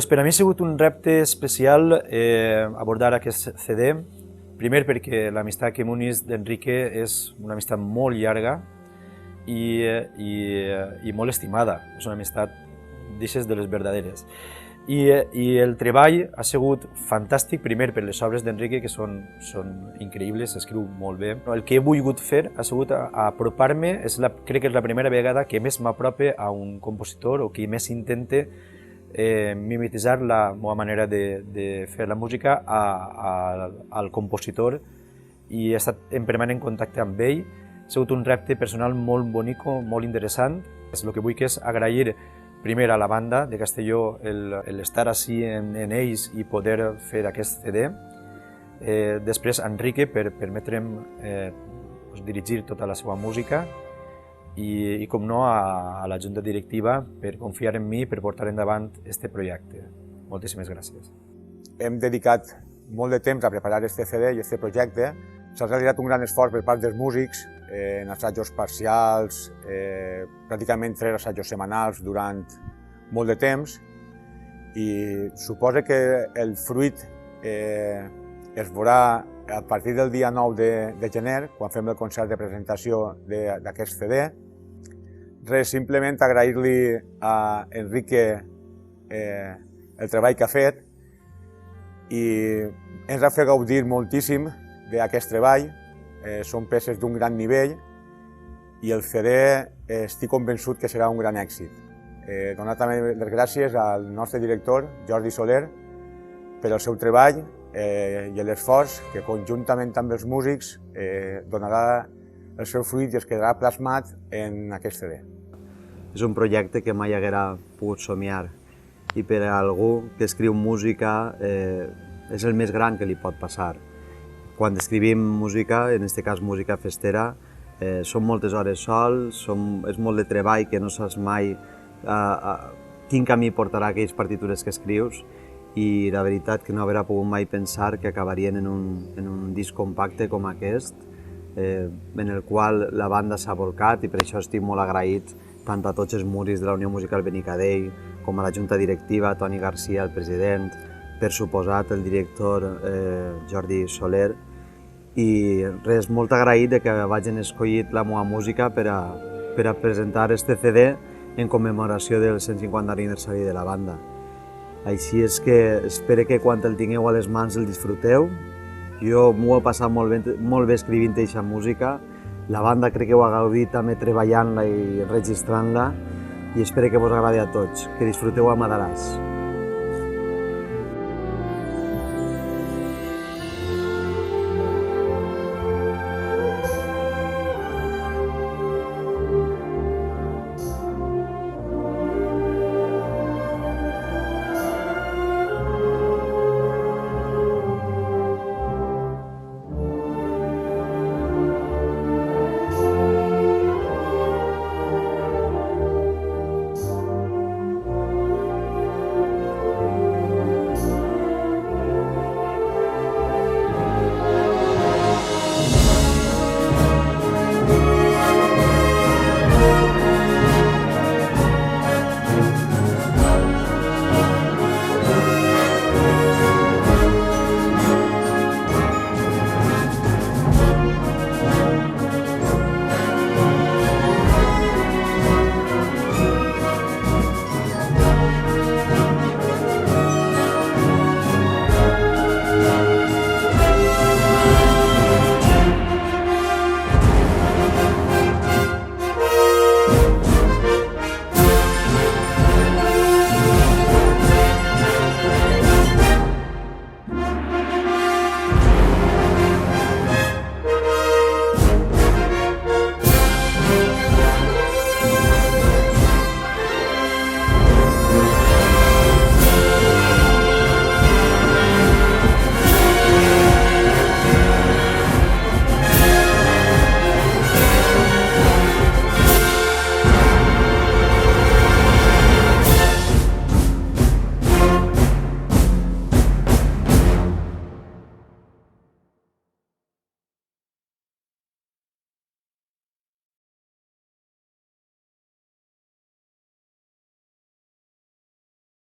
Per a mi ha sigut un repte especial abordar aquest CD, primer perquè l'amistat que m'unís d'Enrique és una amistat molt llarga i molt estimada, és una amistat d'aixes de les verdaderes. I el treball ha sigut fantàstic, primer per les obres d'Enrique, que són increïbles, s'escriu molt bé. El que he volgut fer ha sigut apropar-me, crec que és la primera vegada que més m'aprope a un compositor o que més intente mimetitzar la meva manera de fer la música al compositor, i he estat en permanent contacte amb ell. Ha sigut un repte personal molt bonic, molt interessant. El que vull que és agrair primer a la banda de Castelló l'estar així en ells i poder fer aquest CD. Després a Enrique per permetre'm dirigir tota la seva música i com no, a la junta directiva per confiar en mi i per portar endavant aquest projecte. Moltíssimes gràcies. Hem dedicat molt de temps a preparar aquest CD i aquest projecte. S'ha realitzat un gran esforç per part dels músics en assajos parcials, pràcticament 3 assajos setmanals durant molt de temps, i suposa que el fruit es veurà a partir del dia 9 de gener, quan fem el concert de presentació d'aquest CD. Res, simplement agrair-li a Enrique el treball que ha fet, i ens ha fet gaudir moltíssim d'aquest treball. Són peces d'un gran nivell i el CD estic convençut que serà un gran èxit. Donar també les gràcies al nostre director, Jordi Soler, per el seu treball i l'esforç que conjuntament amb els músics donarà el seu fruit i es quedarà plasmat en aquest CD. És un projecte que mai haguera pogut somiar, i per a algú que escriu música és el més gran que li pot passar. Quan escrivim música, en aquest cas música festera, són moltes hores sol, és molt de treball que no saps mai quin camí portarà aquelles partitures que escrius, i la veritat que no haurà pogut mai pensar que acabarien en un disc compacte com aquest, en el qual la banda s'ha volcat, i per això estic molt agraït tant a tots els músics de la Unió Musical Benicadell com a la Junta Directiva, Toni Garcia, el president, per suposat el director Jordi Soler, i res, molt agraït que vagin escollit la meva música per a presentar este CD en commemoració del 150 aniversari de la banda. Així és que espero que quan el tingueu a les mans el disfruteu. Jo m'ho he passat molt bé escrivint aquesta música, la banda crec que ho ha gaudit també treballant-la i registrant-la, i espero que vos agradi a tots. Que disfruteu a Madaràs.